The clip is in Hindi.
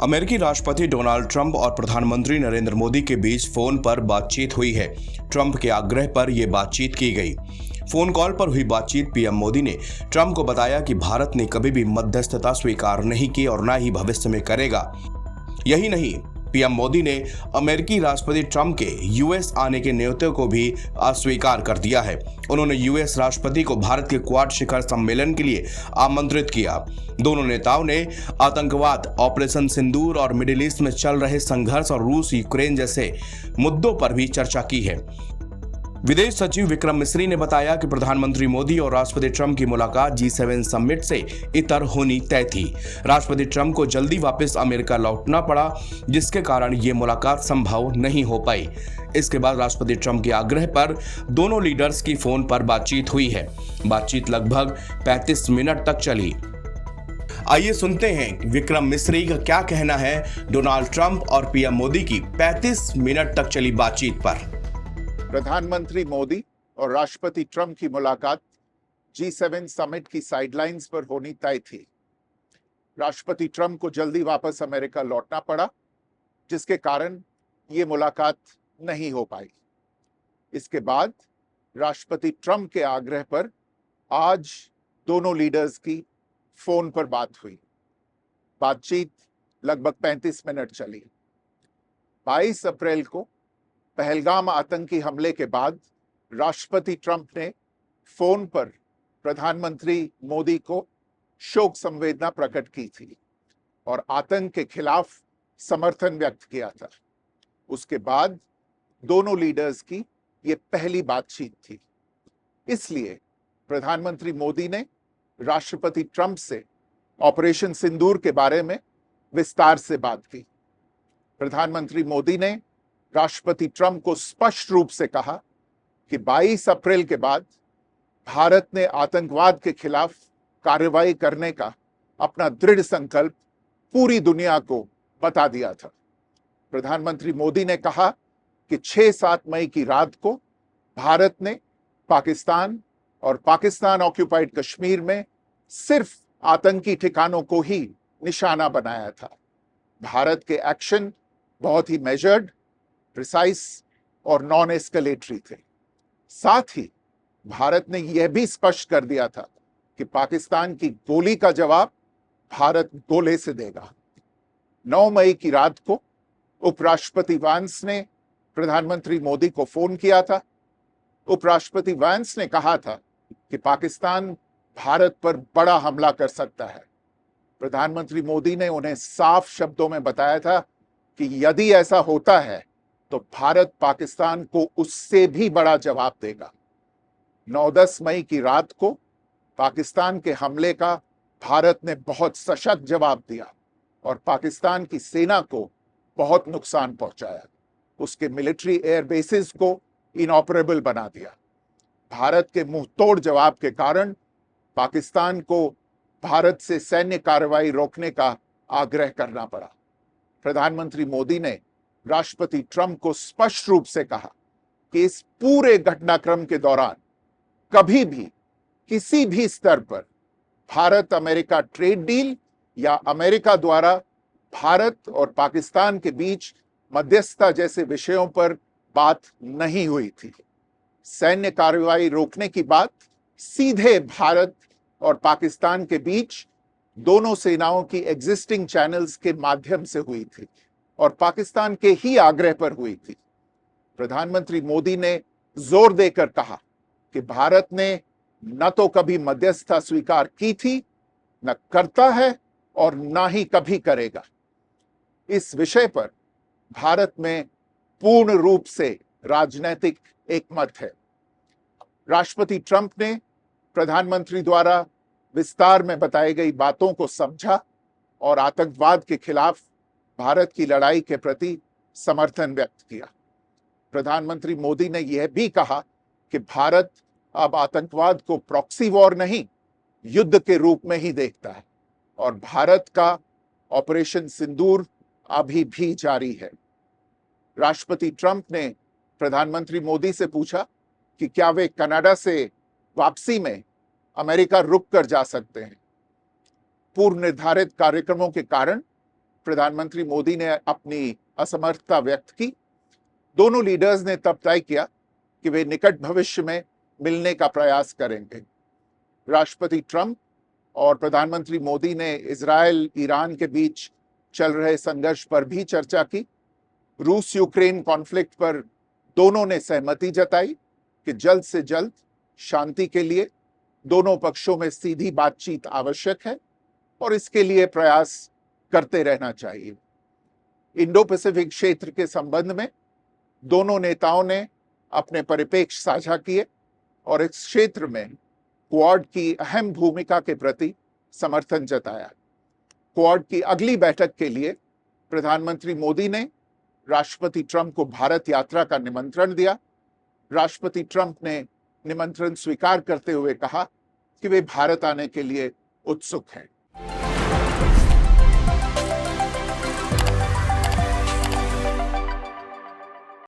अमेरिकी राष्ट्रपति डोनाल्ड ट्रंप और प्रधानमंत्री नरेंद्र मोदी के बीच फोन पर बातचीत हुई है। ट्रंप के आग्रह पर यह बातचीत की गई। फोन कॉल पर हुई बातचीत पीएम मोदी ने ट्रंप को बताया कि भारत ने कभी भी मध्यस्थता स्वीकार नहीं की और न ही भविष्य में करेगा। यही नहीं, पीएम मोदी ने अमेरिकी राष्ट्रपति ट्रंप के यूएस आने के न्योते को भी अस्वीकार कर दिया है। उन्होंने यूएस राष्ट्रपति को भारत के क्वाड शिखर सम्मेलन के लिए आमंत्रित किया। दोनों नेताओं ने आतंकवाद, ऑपरेशन सिंदूर और मिडिल ईस्ट में चल रहे संघर्ष और रूस यूक्रेन जैसे मुद्दों पर भी चर्चा की है। विदेश सचिव विक्रम मिस्री ने बताया कि प्रधानमंत्री मोदी और राष्ट्रपति ट्रंप की मुलाकात G7 समिट से इतर होनी तय थी। राष्ट्रपति ट्रंप को जल्दी वापस अमेरिका लौटना पड़ा, जिसके कारण ये मुलाकात संभव नहीं हो पाई। इसके बाद राष्ट्रपति ट्रंप के आग्रह पर दोनों लीडर्स की फोन पर बातचीत हुई है। बातचीत लगभग 35 मिनट तक चली। आइए सुनते हैं विक्रम मिस्री का क्या कहना है डोनाल्ड ट्रंप और पीएम मोदी की 35 मिनट तक चली बातचीत पर। प्रधानमंत्री मोदी और राष्ट्रपति ट्रंप की मुलाकात G7 समिट की साइडलाइंस पर होनी तय थी। राष्ट्रपति ट्रंप को जल्दी वापस अमेरिका लौटना पड़ा, जिसके कारण ये मुलाकात नहीं हो पाई। इसके बाद राष्ट्रपति ट्रंप के आग्रह पर आज दोनों लीडर्स की फोन पर बात हुई। बातचीत लगभग 35 मिनट चली। 22 अप्रैल को पहलगाम आतंकी हमले के बाद राष्ट्रपति ट्रंप ने फोन पर प्रधानमंत्री मोदी को शोक संवेदना प्रकट की थी और आतंक के खिलाफ समर्थन व्यक्त किया था। उसके बाद दोनों लीडर्स की ये पहली बातचीत थी। इसलिए प्रधानमंत्री मोदी ने राष्ट्रपति ट्रंप से ऑपरेशन सिंदूर के बारे में विस्तार से बात की। प्रधानमंत्री मोदी ने राष्ट्रपति ट्रंप को स्पष्ट रूप से कहा कि 22 अप्रैल के बाद भारत ने आतंकवाद के खिलाफ कार्रवाई करने का अपना दृढ़ संकल्प पूरी दुनिया को बता दिया था। प्रधानमंत्री मोदी ने कहा कि 6-7 मई की रात को भारत ने पाकिस्तान और पाकिस्तान ऑक्यूपाइड कश्मीर में सिर्फ आतंकी ठिकानों को ही निशाना बनाया था। भारत के एक्शन बहुत ही मेजर्ड, प्रिसाइज और नॉन एस्केलेटरी थे। साथ ही भारत ने यह भी स्पष्ट कर दिया था कि पाकिस्तान की गोली का जवाब भारत गोले से देगा। 9 मई की रात को उपराष्ट्रपति वांस ने प्रधानमंत्री मोदी को फोन किया था। उपराष्ट्रपति वांस ने कहा था कि पाकिस्तान भारत पर बड़ा हमला कर सकता है। प्रधानमंत्री मोदी ने उन्हें साफ शब्दों में बताया था कि यदि ऐसा होता है तो भारत पाकिस्तान को उससे भी बड़ा जवाब देगा। 9-10 मई की रात को पाकिस्तान के हमले का भारत ने बहुत सशक्त जवाब दिया और पाकिस्तान की सेना को बहुत नुकसान पहुंचाया। उसके मिलिट्री एयर बेसिस को इनऑपरेबल बना दिया। भारत के मुंहतोड़ जवाब के कारण पाकिस्तान को भारत से सैन्य कार्रवाई रोकने का आग्रह करना पड़ा। प्रधानमंत्री मोदी ने राष्ट्रपति ट्रंप को स्पष्ट रूप से कहा कि इस पूरे घटनाक्रम के दौरान कभी भी किसी भी स्तर पर भारत अमेरिका ट्रेड डील या अमेरिका द्वारा भारत और पाकिस्तान के बीच मध्यस्थता जैसे विषयों पर बात नहीं हुई थी। सैन्य कार्रवाई रोकने की बात सीधे भारत और पाकिस्तान के बीच दोनों सेनाओं की एग्जिस्टिंग चैनल्स के माध्यम से हुई थी और पाकिस्तान के ही आग्रह पर हुई थी। प्रधानमंत्री मोदी ने जोर देकर कहा कि भारत ने न तो कभी मध्यस्थता स्वीकार की थी, न करता है और न ही कभी करेगा। इस विषय पर भारत में पूर्ण रूप से राजनीतिक एकमत है। राष्ट्रपति ट्रंप ने प्रधानमंत्री द्वारा विस्तार में बताई गई बातों को समझा और आतंकवाद के खिलाफ भारत की लड़ाई के प्रति समर्थन व्यक्त किया। प्रधानमंत्री मोदी ने यह भी कहा कि भारत अब आतंकवाद को प्रॉक्सी वॉर नहीं, युद्ध के रूप में ही देखता है और भारत का ऑपरेशन सिंदूर अभी भी जारी है। राष्ट्रपति ट्रंप ने प्रधानमंत्री मोदी से पूछा कि क्या वे कनाडा से वापसी में अमेरिका रुक कर जा सकते हैं। पूर्व निर्धारित कार्यक्रमों के कारण प्रधानमंत्री मोदी ने अपनी असमर्थता व्यक्त की, दोनों लीडर्स ने तब तय किया कि वे निकट भविष्य में मिलने का प्रयास करेंगे। राष्ट्रपति ट्रंप और प्रधानमंत्री मोदी ने इजरायल ईरान के बीच चल रहे संघर्ष पर भी चर्चा की। रूस यूक्रेन कॉन्फ्लिक्ट पर दोनों ने सहमति जताई कि जल्द से जल्द शांति के लिए दोनों पक्षों में सीधी बातचीत आवश्यक है और इसके लिए प्रयास करते रहना चाहिए। इंडो पैसिफिक क्षेत्र के संबंध में दोनों नेताओं ने अपने परिप्रेक्ष्य साझा किए और इस क्षेत्र में क्वाड की अहम भूमिका के प्रति समर्थन जताया। क्वाड की अगली बैठक के लिए प्रधानमंत्री मोदी ने राष्ट्रपति ट्रंप को भारत यात्रा का निमंत्रण दिया। राष्ट्रपति ट्रंप ने निमंत्रण स्वीकार करते हुए कहा कि वे भारत आने के लिए उत्सुक हैं।